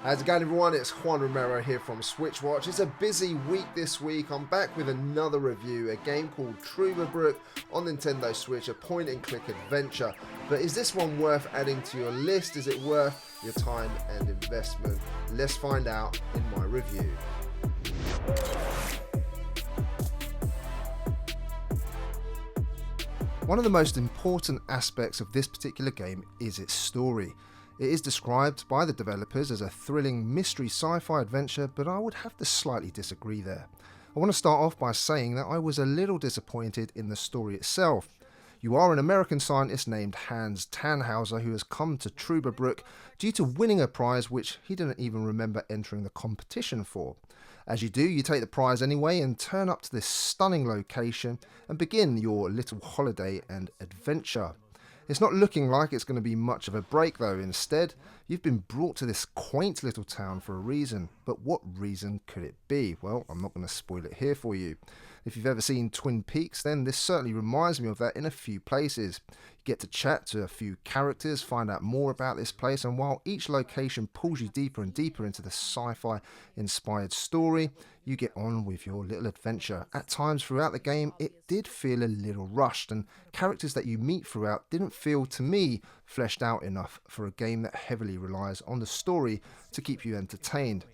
How's it going, everyone? It's Juan here from SwitchWatch. It's a busy week this week. I'm back with another review, a game called Truberbrook on Nintendo Switch, a point-and-click adventure. But is this one worth adding to your list? Is it worth your time and investment? Let's find out in my review. One of the most important aspects of this particular game is its story. It is described by the developers as a thrilling mystery sci-fi adventure, but I would have to slightly disagree there. I want to start off by saying that I was a little disappointed in the story itself. You are an American scientist named Hans Tannhauser who has come to Truberbrook due to winning a prize which he didn't even remember entering the competition for. As you do, you take the prize anyway and turn up to this stunning location and begin your little holiday and adventure. It's not looking like it's going to be much of a break though. Instead, you've been brought to this quaint little town for a reason. But what reason could it be? Well, I'm not going to spoil it here for you. If you've ever seen Twin Peaks, then this certainly reminds me of that in a few places. You get to chat to a few characters, find out more about this place, and while each location pulls you deeper and deeper into the sci-fi inspired story, you get on with your little adventure. At times throughout the game, it did feel a little rushed, and characters that you meet throughout didn't feel, to me, fleshed out enough for a game that heavily relies on the story to keep you entertained.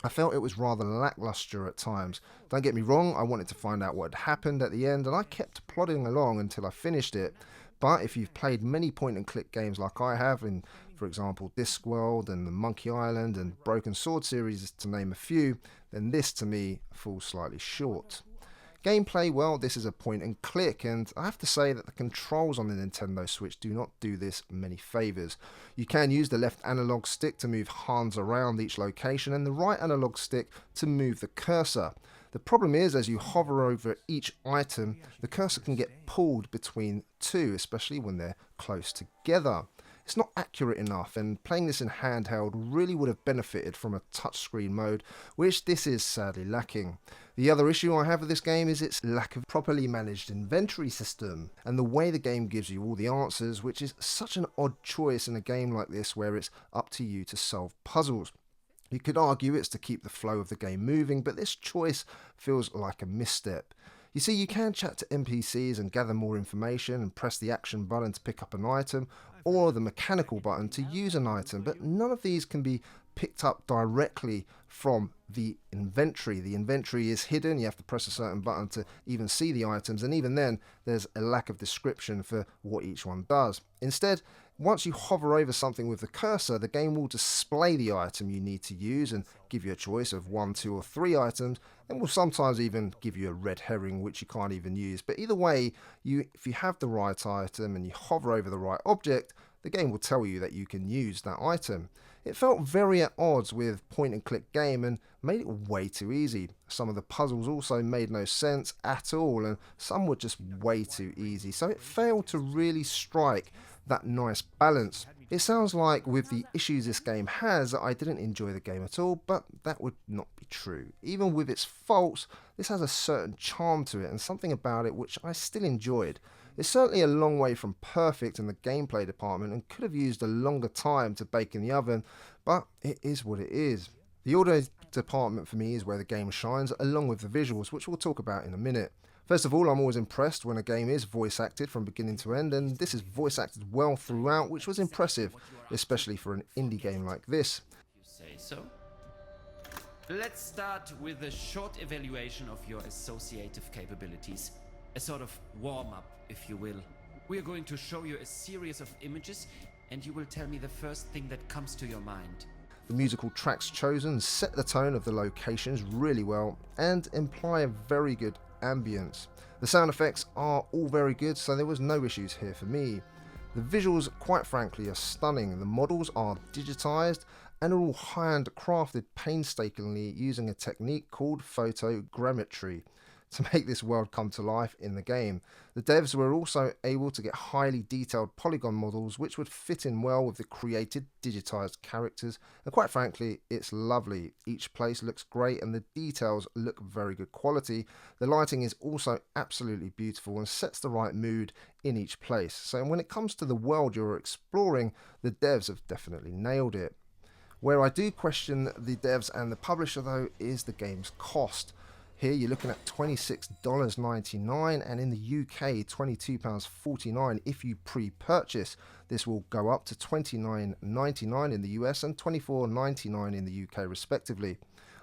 I felt it was rather lackluster at times. Don't get me wrong, I wanted to find out what had happened at the end, and I kept plodding along until I finished it. But if you've played many point-and-click games like I have, in, for example, Discworld and the Monkey Island and Broken Sword series, to name a few, then this, to me, falls slightly short. Gameplay, well, this is a point-and-click, and I have to say that the controls on the Nintendo Switch do not do this many favours. You can use the left analog stick to move Hans around each location and the right analog stick to move the cursor. The problem is, as you hover over each item, the cursor can get pulled between two, especially when they're close together. It's not accurate enough, and playing this in handheld really would have benefited from a touchscreen mode, which this is sadly lacking. The other issue I have with this game is its lack of properly managed inventory system, and the way the game gives you all the answers, which is such an odd choice in a game like this where it's up to you to solve puzzles. You could argue it's to keep the flow of the game moving, but this choice feels like a misstep. You see, you can chat to NPCs and gather more information and press the action button to pick up an item or the mechanical button to use an item, but none of these can be picked up directly from the inventory. The inventory is hidden, you have to press a certain button to even see the items, and even then there's a lack of description for what each one does. Instead, once you hover over something with the cursor, the game will display the item you need to use and give you a choice of 1, 2 or 3 items, and will sometimes even give you a red herring which you can't even use. But either way, if you have the right item and you hover over the right object, the game will tell you that you can use that item. It felt very at odds with point-and-click game and made it way too easy. Some of the puzzles also made no sense at all, and some were just way too easy, so it failed to really strike that nice balance. It sounds like with the issues this game has, I didn't enjoy the game at all, but that would not be true. Even with its faults, this has a certain charm to it and something about it which I still enjoyed. It's certainly a long way from perfect in the gameplay department and could have used a longer time to bake in the oven, but it is what it is. The audio department for me is where the game shines, along with the visuals, which we'll talk about in a minute. First of all, I'm always impressed when a game is voice acted from beginning to end, and this is voice acted well throughout, which was impressive, especially for an indie game like this. You say so. Let's start with a short evaluation of your associative capabilities. A sort of warm-up, if you will. We are going to show you a series of images, and you will tell me the first thing that comes to your mind. The musical tracks chosen set the tone of the locations really well and imply a very good ambience. The sound effects are all very good, so there was no issues here for me. The visuals, quite frankly, are stunning. The models are digitized and are all handcrafted painstakingly using a technique called photogrammetry to make this world come to life in the game. The devs were also able to get highly detailed polygon models which would fit in well with the created digitized characters, and quite frankly it's lovely. Each place looks great and the details look very good quality. The lighting is also absolutely beautiful and sets the right mood in each place. So when it comes to the world you're exploring, the devs have definitely nailed it. Where I do question the devs and the publisher though is the game's cost. Here you're looking at $26.99 and in the UK £22.49 if you pre-purchase. This will go up to $29.99 in the US and $24.99 in the UK respectively.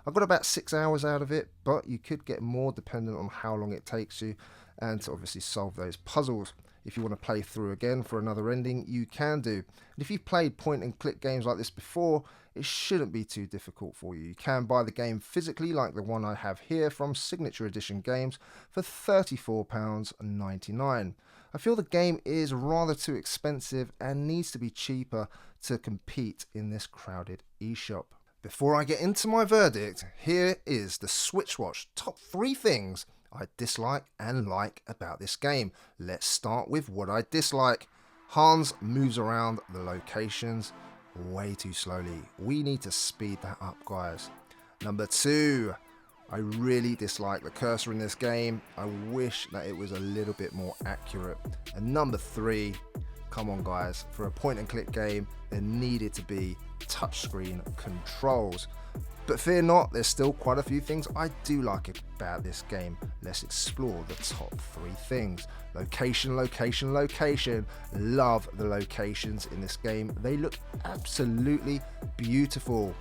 I got about 6 hours out of it, but you could get more depending on how long it takes you and to obviously solve those puzzles. If you want to play through again for another ending, you can do. And if you've played point and click games like this before, it shouldn't be too difficult for you. You can buy the game physically like the one I have here from Signature Edition Games for £34.99. I feel the game is rather too expensive and needs to be cheaper to compete in this crowded eShop. Before I get into my verdict, here is the SwitchWatch top 3 things I dislike and like about this game. Let's start with what I dislike. Hans moves around the locations way too slowly. We need to speed that up, guys. Number 2, I really dislike the cursor in this game. I wish that it was a little bit more accurate. And number 3, come on guys, for a point and click game, there needed to be touchscreen controls. But fear not, there's still quite a few things I do like about this game. Let's explore the top 3 things. Location, location, location. Love the locations in this game. They look absolutely beautiful.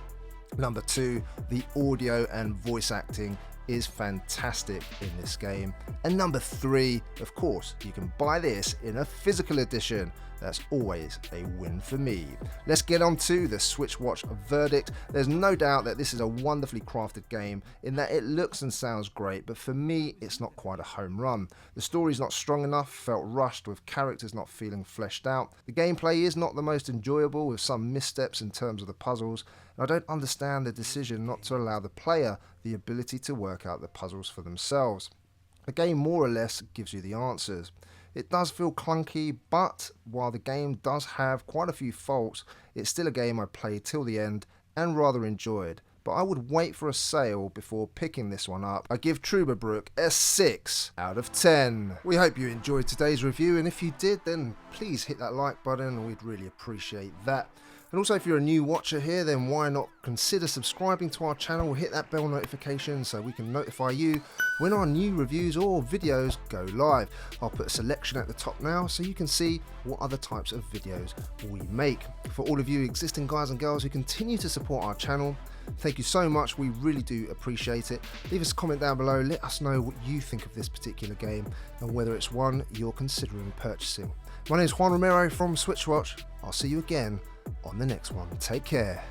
Number 2, the audio and voice acting is fantastic in this game. And number 3, of course, you can buy this in a physical edition. That's always a win for me. Let's get on to the SwitchWatch verdict. There's no doubt that this is a wonderfully crafted game in that it looks and sounds great, but for me, it's not quite a home run. The story's not strong enough, felt rushed with characters not feeling fleshed out. The gameplay is not the most enjoyable with some missteps in terms of the puzzles. I don't understand the decision not to allow the player the ability to work out the puzzles for themselves. The game more or less gives you the answers. It does feel clunky, but while the game does have quite a few faults, it's still a game I played till the end and rather enjoyed. But I would wait for a sale before picking this one up. I give Truberbrook a 6 out of 10. We hope you enjoyed today's review, and if you did, then please hit that like button, we'd really appreciate that. And also, if you're a new watcher here, then why not consider subscribing to our channel, hit that bell notification so we can notify you when our new reviews or videos go live. I'll put a selection at the top now so you can see what other types of videos we make. For all of you existing guys and girls who continue to support our channel, thank you so much, we really do appreciate it. Leave us a comment down below, let us know what you think of this particular game and whether it's one you're considering purchasing. My name is Juan from SwitchWatch. I'll see you again on the next one. Take care.